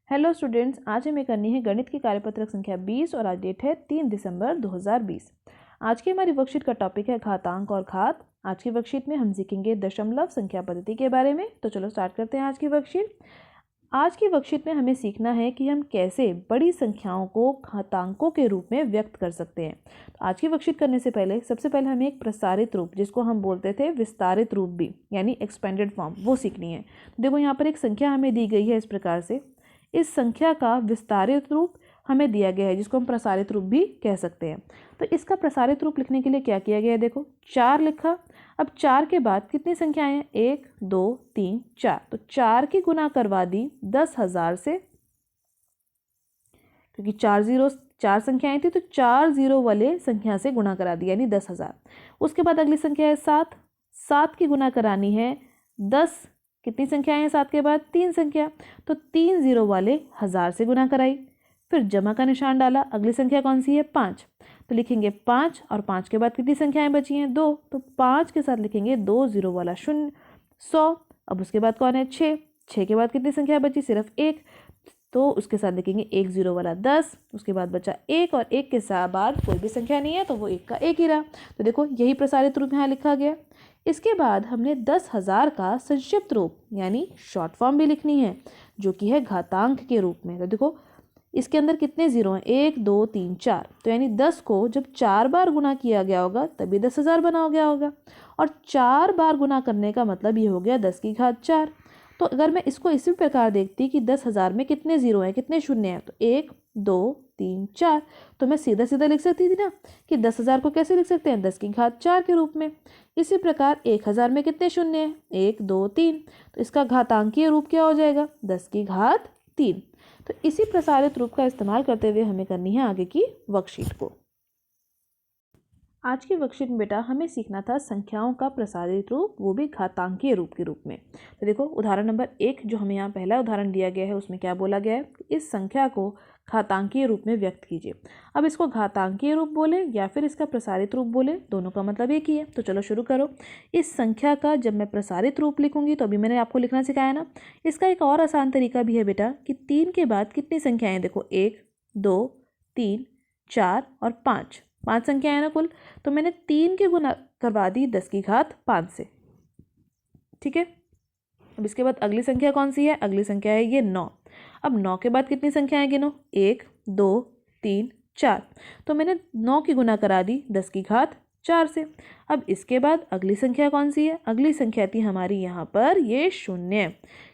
Hello students, आज हमें करनी है गणित की कार्यपत्रक संख्या 20 और आज डेट है 3 दिसंबर 2020। आज की हमारी वर्कशीट का टॉपिक है घातांक और घात। आज की वर्कशीट में हम सीखेंगे दशमलव संख्या पद्धति के बारे में। तो चलो स्टार्ट करते हैं आज की वर्कशीट। आज की वर्कशीट में हमें सीखना है कि हम कैसे बड़ी संख्याओं को घातांकों के रूप में व्यक्त कर सकते हैं। तो आज की वर्कशीट करने से पहले सबसे पहले हमें एक प्रसारित रूप, जिसको हम बोलते थे विस्तारित रूप भी, यानी एक्सपेंडेड फॉर्म, वो सीखनी है। देखो यहाँ पर एक संख्या हमें दी गई है इस प्रकार से। इस संख्या का विस्तारित रूप हमें दिया गया है, जिसको हम प्रसारित रूप भी कह सकते हैं। तो इसका प्रसारित रूप लिखने के लिए क्या किया गया है, देखो 4 लिखा। अब 4 के बाद कितनी संख्याएं हैं, 1 2 3 4। तो 4 की गुना करवा दी 10,000 से, क्योंकि 4 संख्याएं थी तो 4 जीरो वाले संख्या से गुणा करा दी, यानी 10,000। उसके बाद अगली संख्या है 7। 7 की गुना करानी है 10। कितनी संख्याएं हैं 7 के बाद, 3 संख्या, तो 3 जीरो वाले 1000 से गुना कराई, फिर जमा का निशान डाला। अगली संख्या कौन सी है, 5। तो लिखेंगे 5 और 5 के बाद कितनी संख्याएं बची हैं, 2। तो 5 के साथ लिखेंगे 2 जीरो वाला 0 100। अब उसके बाद कौन है, 6। 6 के बाद कितनी संख्या बची, सिर्फ 1, तो उसके साथ लिखेंगे 1 जीरो वाला 10। उसके बाद बचा 1 और 1 के साथ बाद कोई भी संख्या नहीं है तो वो 1 का 1 ही रहा। तो देखो यही प्रसारित रूप यहाँ लिखा गया। इसके बाद हमने 10,000 का संक्षिप्त रूप यानी शॉर्ट फॉर्म भी लिखनी है, जो कि है घातांक के रूप में। तो देखो इसके अंदर कितने जीरो हैं, 1 2 3 4। तो यानी 10 को जब 4 बार गुना किया गया होगा तभी 10,000 बना गया होगा, और 4 बार गुना करने का मतलब ये हो गया 10 की घात 4। तो अगर मैं इसको इसी प्रकार देखती कि 10,000 में कितने जीरो हैं, कितने शून्य हैं, तो 1 2 3 4, तो मैं सीधा सीधा लिख सकती थी ना कि 10,000 को कैसे लिख सकते हैं, 10 की घात 4 के रूप में। इसी प्रकार 1,000 में कितने शून्य हैं, 1 2 3, तो इसका घातांकीय रूप क्या हो जाएगा, 10 की घात 3। तो इसी प्रसारित रूप का इस्तेमाल करते हुए हमें करनी है आगे की वर्कशीट को। आज की वर्कशीट में बेटा हमें सीखना था संख्याओं का प्रसारित रूप, वो भी घातांकीय रूप के रूप में। तो देखो उदाहरण नंबर 1 जो हमें यहाँ पहला उदाहरण दिया गया है, उसमें क्या बोला गया है, इस संख्या को घातांकीय रूप में व्यक्त कीजिए। अब इसको घातांकीय रूप बोले या फिर इसका प्रसारित रूप बोले, दोनों का मतलब एक ही है। तो चलो शुरू करो। इस संख्या का जब मैं प्रसारित रूप लिखूंगी, तो अभी मैंने आपको लिखना सिखाया ना, इसका एक और आसान तरीका भी है बेटा कि 3 के बाद कितनी संख्याएं, देखो 1 2 3 4 और 5, 5 संख्याएं ना कुल। तो मैंने 3 की गुना करवा दी 10 की घात 5 से, ठीक है। अब इसके बाद अगली संख्या कौन सी है, अगली संख्या है ये 9। अब 9 के बाद कितनी संख्याएं गिनो, 1 2 3 4। तो मैंने 9 की गुना करा दी 10 की घात 4 से। अब इसके बाद अगली संख्या कौन सी है, अगली संख्या थी हमारी यहाँ पर ये 0।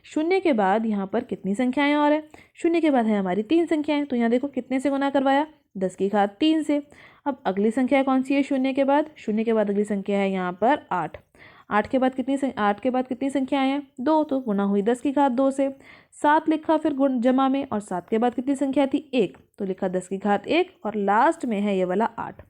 0 के बाद यहाँ पर कितनी संख्याएं और है, 0 के बाद है हमारी 3 संख्याएं। तो यहाँ देखो कितने से गुना करवाया, 10 की घात 3 से। अब अगली संख्या कौन सी है, 0 के बाद, 0 के बाद अगली संख्या है यहाँ पर 8। 8 के बाद कितनी संख्याएं हैं, 2, तो गुना हुई 10 की घात 2 से। 7 लिखा फिर गुण जमा में, और 7 के बाद कितनी संख्या थी, 1, तो लिखा 10 की घात 1, और लास्ट में है ये वाला 8।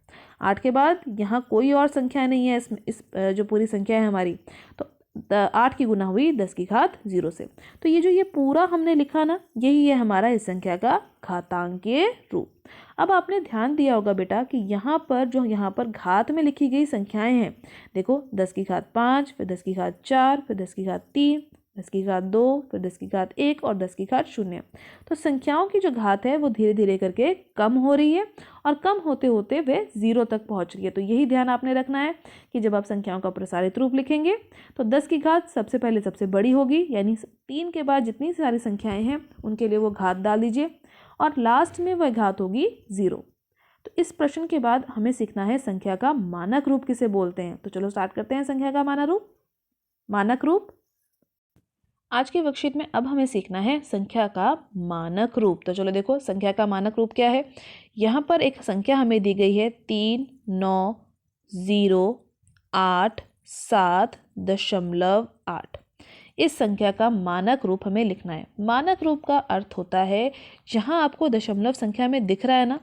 8 के बाद यहाँ कोई और संख्या नहीं है, इस जो पूरी संख्या है हमारी, तो 8 की गुना हुई 10 की घात 0 से। तो ये पूरा हमने लिखा ना, यही है हमारा इस संख्या का घातांकीय रूप। अब आपने ध्यान दिया होगा बेटा कि यहाँ पर घात में लिखी गई संख्याएं हैं, देखो 10 की घात 5, फिर 10 की घात 4, फिर 10 की घात 3, 10 की घात 2, फिर 10 की घात 1 और 10 की घात 0। तो संख्याओं की जो घात है वो धीरे धीरे करके कम हो रही है, और कम होते होते वे 0 तक पहुँच रही है। तो यही ध्यान आपने रखना है कि जब आप संख्याओं का प्रसारित रूप लिखेंगे तो 10 की घात सबसे पहले सबसे बड़ी होगी, यानी 3 के बाद जितनी सारी संख्याएं हैं उनके लिए वो घात डाल दीजिए, और लास्ट में वह घात होगी 0। तो इस प्रश्न के बाद हमें सीखना है संख्या का मानक रूप किसे बोलते हैं। तो चलो स्टार्ट करते हैं संख्या का मानक रूप। आज की वर्कशीट में अब हमें सीखना है संख्या का मानक रूप। तो चलो देखो संख्या का मानक रूप क्या है। यहाँ पर एक संख्या हमें दी गई है 3 9 0 8 7 दशमलव 8। इस संख्या का मानक रूप हमें लिखना है। मानक रूप का अर्थ होता है जहाँ आपको दशमलव संख्या में दिख रहा है ना,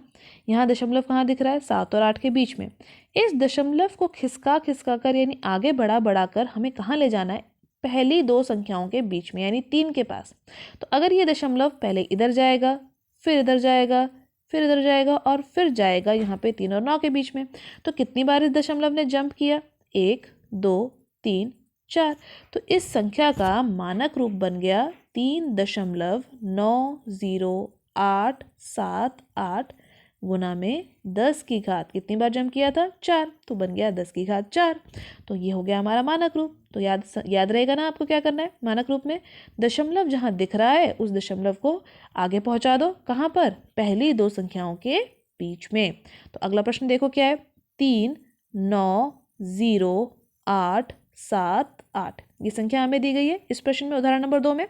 यहाँ दशमलव कहाँ दिख रहा है, 7 और 8 के बीच में। इस दशमलव को खिसका कर यानी आगे बढ़ा कर हमें कहाँ ले जाना है, पहली दो संख्याओं के बीच में, यानी 3 के पास। तो अगर ये दशमलव पहले इधर जाएगा, फिर इधर जाएगा, फिर इधर जाएगा, और फिर जाएगा यहाँ पे 3 और 9 के बीच में, तो कितनी बार इस दशमलव ने जंप किया, 1 2 3 4। तो इस संख्या का मानक रूप बन गया 3.908788 गुना में 10 की घात कितनी बार जम किया था 4, तो बन गया 10 की घात 4। तो ये हो गया हमारा मानक रूप। तो याद रहेगा ना आपको क्या करना है मानक रूप में, दशमलव जहाँ दिख रहा है उस दशमलव को आगे पहुंचा दो, कहाँ पर, पहली दो संख्याओं के बीच में। तो अगला प्रश्न देखो क्या है, 3908788 ये संख्या हमें दी गई है इस प्रश्न में उदाहरण नंबर 2 में।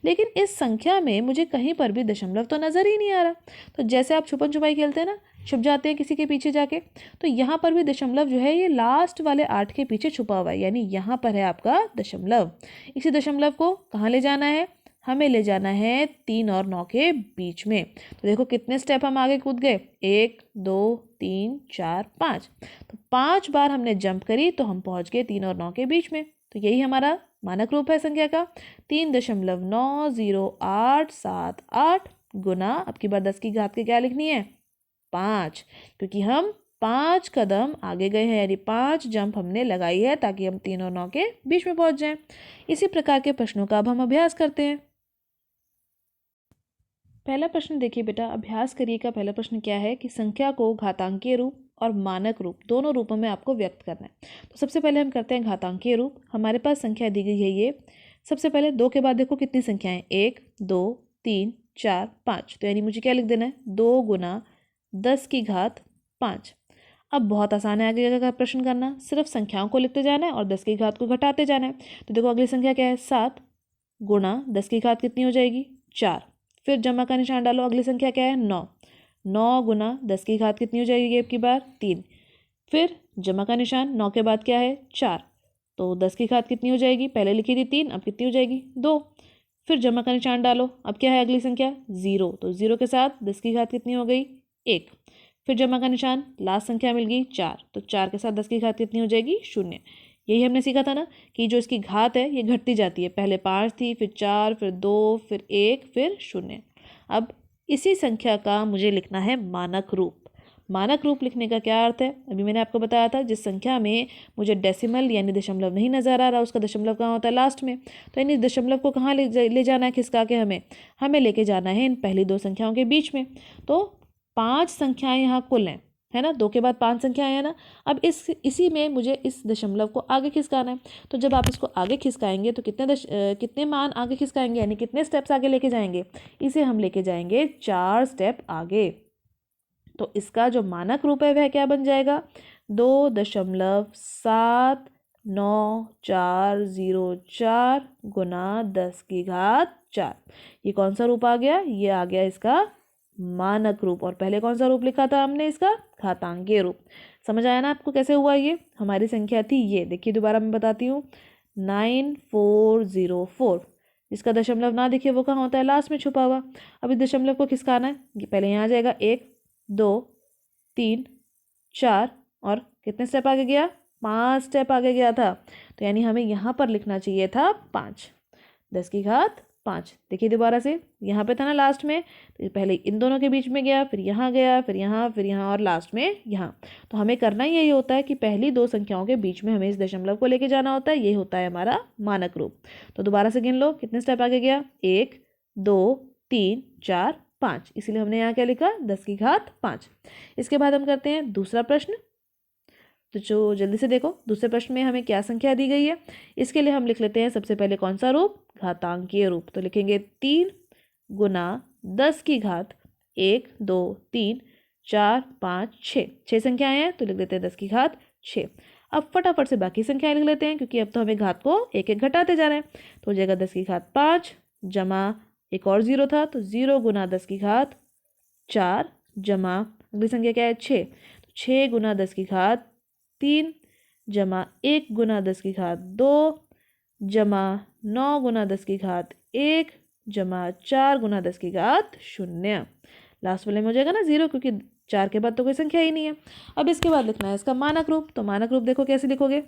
लेकिन इस संख्या में मुझे कहीं पर भी दशमलव तो नजर ही नहीं आ रहा। तो जैसे आप छुपन छुपाई खेलते हैं ना, छुप जाते हैं किसी के पीछे जाके, तो यहाँ पर भी दशमलव जो है ये लास्ट वाले 8 के पीछे छुपा हुआ है, यानी यहाँ पर है आपका दशमलव। इसी दशमलव को कहाँ ले जाना है, हमें ले जाना है 3 और 9 के बीच में। तो देखो कितने स्टेप हम आगे कूद गए, 1 2 3 4 5। तो 5 बार हमने जंप करी तो हम पहुंच गए 3 और 9 के बीच में। तो यही हमारा मानक रूप है संख्या का 3.90878 गुना, अब की बार 10 की घात के क्या लिखनी है 5, क्योंकि हम 5 कदम आगे गए हैं, यानी 5 जंप हमने लगाई है ताकि हम 3 और 9 के बीच में पहुंच जाएं। इसी प्रकार के प्रश्नों का अब हम अभ्यास करते हैं। पहला प्रश्न देखिए बेटा, अभ्यास करिए का पहला प्रश्न क्या है कि संख्या को घातांकीय रूप और मानक रूप दोनों रूपों में आपको व्यक्त करना है। तो सबसे पहले हम करते हैं घातांकीय रूप। हमारे पास संख्या दी गई है ये, सबसे पहले 2 के बाद देखो कितनी संख्याएं, 1 2 3 4 5। तो यानी मुझे क्या लिख देना है, 2 गुना 10 की घात 5। अब बहुत आसान है आगे का प्रश्न करना, सिर्फ संख्याओं को लिखते जाना है और 10 की घात को घटाते जाना है। तो देखो अगली संख्या क्या है, 7 गुणा 10 की घात कितनी हो जाएगी 4। फिर जमा का निशान डालो, अगली संख्या क्या है 9, 9 गुना 10 की घात कितनी हो जाएगी अब की बार 3। फिर जमा का निशान, 9 के बाद क्या है 4, तो 10 की घात कितनी हो जाएगी, पहले लिखी थी 3, अब कितनी हो जाएगी 2। फिर जमा का निशान डालो, अब क्या है अगली संख्या 0, तो 0 के साथ 10 की घात कितनी हो गई 1। फिर जमा का निशान, लास्ट संख्या मिल गई 4, तो 4 के साथ 10 की घात कितनी हो जाएगी 0। यही हमने सीखा था ना कि जो इसकी घात है ये घटती जाती है, पहले 5 थी, फिर 4, फिर 2, फिर 1, फिर 0। अब इसी संख्या का मुझे लिखना है मानक रूप। मानक रूप लिखने का क्या अर्थ है, अभी मैंने आपको बताया था, जिस संख्या में मुझे डेसिमल यानी दशमलव नहीं नजर आ रहा, उसका दशमलव कहाँ होता है लास्ट में। तो यानी दशमलव को कहाँ ले जाना है, खिसका के हमें लेके जाना है इन पहली दो संख्याओं के बीच में। तो 5 संख्याएं यहाँ कुल हैं, है ना, 2 के बाद 5 संख्याएं हैं ना। अब इसी में मुझे इस दशमलव को आगे खिसकाना है। तो जब आप इसको आगे खिसकाएंगे तो कितने मान आगे खिसकाएंगे, यानी कितने स्टेप्स आगे लेके जाएंगे, इसे हम लेके जाएंगे 4 स्टेप आगे। तो इसका जो मानक रूप है वह क्या बन जाएगा, 2.794004 गुना 10 की घात 4। ये कौन सा रूप आ गया, ये आ गया इसका मानक रूप। और पहले कौन सा रूप लिखा था हमने, इसका घातांकीय रूप। समझ आया ना आपको कैसे हुआ ये, हमारी संख्या थी ये, देखिए दोबारा मैं बताती हूँ, 9404। इसका दशमलव ना दिखे वो कहाँ होता है, लास्ट में छुपा हुआ। अब इस दशमलव को खिसकाना है, पहले यहाँ आ जाएगा 1 2 3 4, और कितने स्टेप आगे गया 5 स्टेप आगे गया था। तो यानी हमें यहाँ पर लिखना चाहिए था 5, 10 की घात 5। देखिए दोबारा से, यहाँ पे था ना लास्ट में, तो पहले इन दोनों के बीच में गया, फिर यहाँ गया, फिर यहाँ, फिर यहाँ, और लास्ट में यहाँ। तो हमें करना ही यही होता है कि पहली दो संख्याओं के बीच में हमें इस दशमलव को लेके जाना होता है, ये होता है हमारा मानक रूप। तो दोबारा से गिन लो कितने स्टेप आगे गया, 1 2 3 4 5, इसीलिए हमने यहाँ क्या लिखा 10 की घात 5। इसके बाद हम करते हैं दूसरा प्रश्न। तो जो जल्दी से देखो दूसरे प्रश्न में हमें क्या संख्या दी गई है, इसके लिए हम लिख लेते हैं सबसे पहले कौन सा रूप, घातांकीय रूप। तो लिखेंगे 3 गुना 10 की घात 1 2 3 4 5 6, 6 संख्याएं हैं तो लिख देते हैं 10 की घात 6। अब फटाफट से बाकी संख्याएं लिख लेते हैं, क्योंकि अब तो हमें घात को एक एक घटाते जा रहे हैं। तो हो जाएगा 10 की घात 5 जमा एक और 0 था, तो 0 गुना 10 की घात 4 जमा अगली संख्या क्या है 6, तो 6 गुना 10 की घात 3 जमा 1 गुना 10 की घात 2 जमा 9 गुना 10 की घात 1 जमा 4 गुना 10 की घात 0। लास्ट वाले में हो जाएगा ना 0, क्योंकि 4 के बाद तो कोई संख्या ही नहीं है। अब इसके बाद लिखना है इसका मानक रूप। तो मानक रूप देखो कैसे लिखोगे,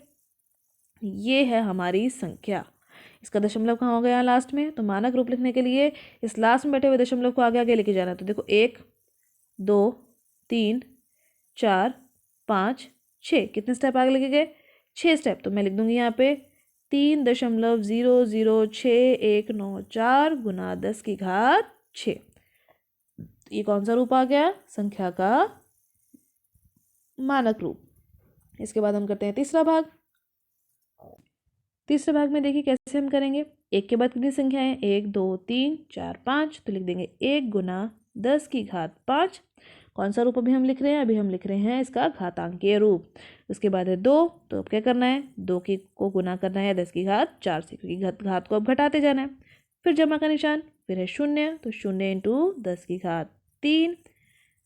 ये है हमारी संख्या, इसका दशमलव कहाँ हो गया लास्ट में। तो मानक रूप लिखने के लिए इस लास्ट में बैठे हुए दशमलव को आगे आगे लेके जाना है। तो देखो 1 2 3 4 5 6, कितने स्टेप आगे लेके गए 6 स्टेप। तो मैं लिख दूंगी यहाँ पे 3.00694 गुना 10 की घात 6। ये कौन सा रूप आ गया? संख्या का मानक रूप। इसके बाद हम करते हैं तीसरा भाग। तीसरे भाग में देखिए कैसे हम करेंगे। एक के बाद कितनी संख्या है? 1 2 3 4 5, तो लिख देंगे 1 गुना 10 की घात 5। कौन सा रूप अभी हम लिख रहे हैं? अभी हम लिख रहे हैं इसका घातांकीय रूप। उसके बाद है 2, तो अब क्या करना है? 2 की को गुना करना है 10 की घात 4 से, क्योंकि घात को अब घटाते जाना है। फिर जमा का निशान, फिर है 0, तो 0 इंटू 10 की घात 3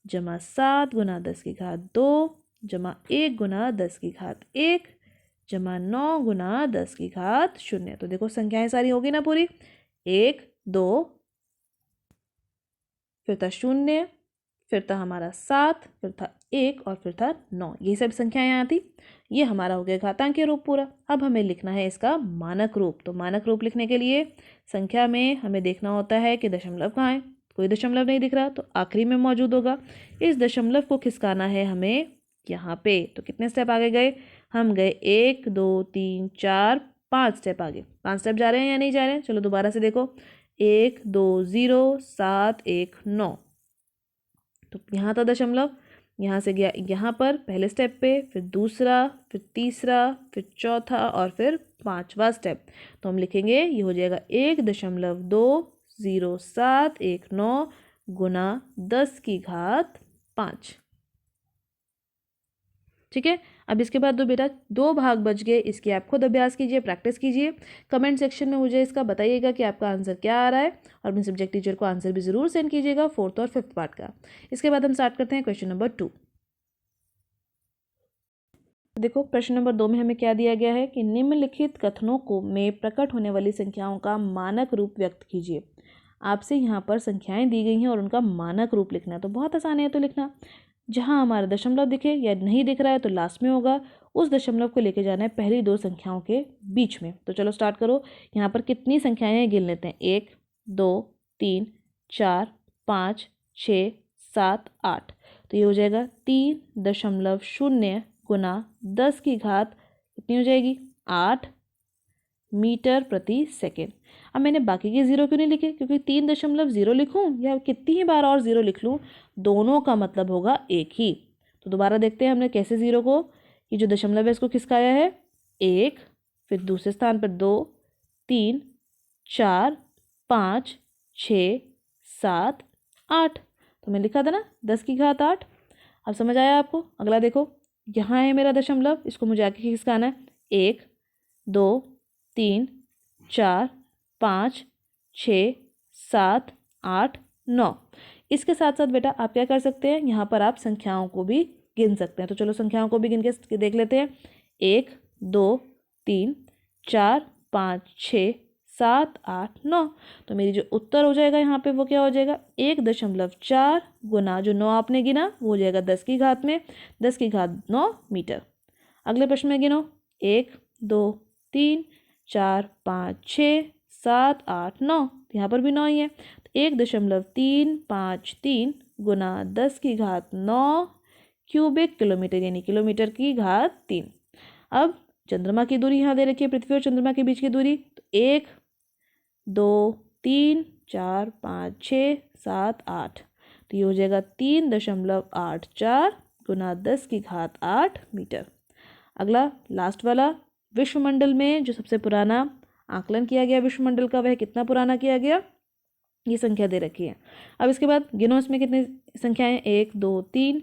जमा 7 गुना 10 की घात 2 जमा 1 गुना 10 की घात 1 जमा 9 गुना 10 की घात 0। तो देखो संख्याएं सारी होगी ना पूरी। 1 2, फिर था 0, फिर था हमारा 7, फिर था 1 और फिर था 9। ये सब संख्याएं यहाँ थी। ये हमारा हो गया घातांकीय रूप पूरा। अब हमें लिखना है इसका मानक रूप। तो मानक रूप लिखने के लिए संख्या में हमें देखना होता है कि दशमलव कहाँ है। कोई दशमलव नहीं दिख रहा तो आखिरी में मौजूद होगा। इस दशमलव को खिसकाना है हमें यहाँ पे। तो कितने स्टेप आगे गए? हम गए 1 2 3 4 5 स्टेप आगे। 5 स्टेप जा रहे हैं या नहीं जा रहे हैं? चलो दोबारा से देखो। 1 2 0 7 1 9, तो यहाँ था दशमलव, यहाँ से गया यहाँ पर पहले स्टेप पे, फिर दूसरा, फिर तीसरा, फिर चौथा और फिर 5वां स्टेप। तो हम लिखेंगे ये हो जाएगा 1.2071 गुना 10 की घात 5। ठीक है। अब इसके बाद बेटा 2 भाग बच गए। इसकी आप खुद अभ्यास कीजिए, प्रैक्टिस कीजिए। कमेंट सेक्शन में मुझे इसका बताइएगा कि आपका आंसर क्या आ रहा है, और अपने सब्जेक्ट टीचर को आंसर भी ज़रूर सेंड कीजिएगा 4th और 5th पार्ट का। इसके बाद हम स्टार्ट करते हैं क्वेश्चन नंबर 2। देखो प्रश्न नंबर 2 में हमें क्या दिया गया है कि निम्नलिखित कथनों को में प्रकट होने वाली संख्याओं का मानक रूप व्यक्त कीजिए। आपसे यहाँ पर संख्याएं दी गई हैं और उनका मानक रूप लिखना है। तो बहुत आसान है तो लिखना। जहाँ हमारा दशमलव दिखे या नहीं दिख रहा है तो लास्ट में होगा। उस दशमलव को लेके जाना है पहली 2 संख्याओं के बीच में। तो चलो स्टार्ट करो। यहाँ पर कितनी संख्याएं हैं गिन लेते हैं। 1 2 3 4 5 6 7 8। तो ये हो जाएगा 3.0 गुना 10 की घात कितनी हो जाएगी? 8 मीटर प्रति सेकेंड। अब मैंने बाकी के 0 क्यों नहीं लिखे? क्योंकि 3.0 लिखूं या कितनी ही बार और 0 लिख लूं, दोनों का मतलब होगा एक ही। तो दोबारा देखते हैं हमने कैसे 0 को, ये जो दशमलव है इसको खिसकाया है। 1, फिर दूसरे स्थान पर 2 3 4 5 6 7 8। तो मैं लिखा था ना 10 की घात 8। अब समझ आया आपको? अगला देखो, यहाँ है मेरा दशमलव, इसको मुझे आगे खिसकाना है। 1 2 3 4 5 6 7 8 9। इसके साथ साथ बेटा आप क्या कर सकते हैं, यहाँ पर आप संख्याओं को भी गिन सकते हैं। तो चलो संख्याओं को भी गिन के देख लेते हैं। 1 2 3 4 5 6 7 8 9। तो मेरी जो उत्तर हो जाएगा यहाँ पे वो क्या हो जाएगा? 1.4 गुना जो 9 आपने गिना वो हो जाएगा 10 की घात में 10 की घात 9 मीटर। अगले प्रश्न में गिनो। 1 2 3 4 5 6 7 8 9। यहाँ पर भी 9 ही है। तो 1.353 गुना 10 की घात 9 क्यूबिक किलोमीटर, यानी किलोमीटर की घात 3। अब चंद्रमा की दूरी यहाँ दे रखी है, पृथ्वी और चंद्रमा के बीच की दूरी। तो 1 2 3 4 5 6 7 8। तो ये हो जाएगा 3.84 गुना 10 की घात 8 मीटर। अगला लास्ट वाला, विश्वमंडल में जो सबसे पुराना आकलन किया गया विश्वमंडल का, वह कितना पुराना किया गया, ये संख्या दे रखी है। अब इसके बाद गिनो इसमें कितनी संख्याएं? 1 2 3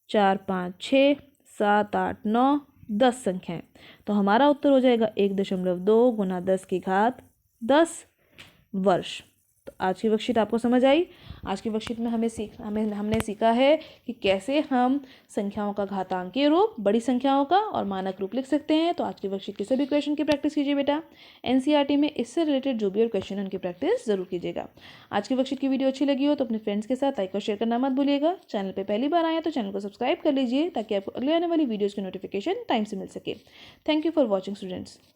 4 5 6 7 8 9 10 संख्याएं। तो हमारा उत्तर हो जाएगा 1.2 गुना 10 की घात 10 वर्ष। तो आज की वर्कशीट आपको समझ आई। आज की वर्कशीट में हमने सीखा है कि कैसे हम संख्याओं का घातांकीय रूप, बड़ी संख्याओं का और मानक रूप लिख सकते हैं। तो आज की वर्कशीट के सभी क्वेश्चन की प्रैक्टिस कीजिए बेटा। एनसीईआरटी में इससे रिलेटेड जो भी और क्वेश्चन उनकी प्रैक्टिस जरूर कीजिएगा। आज की वर्कशीट की वीडियो अच्छी लगी हो तो अपने फ्रेंड्स के साथ लाइक और शेयर करना मत भूलिएगा। चैनल पर पहली बार आए तो चैनल को सब्सक्राइब कर लीजिए ताकि आपको अगले आने वाली वीडियोज़ की नोटिफिकेशन टाइम से मिल सके। Thank you for watching students.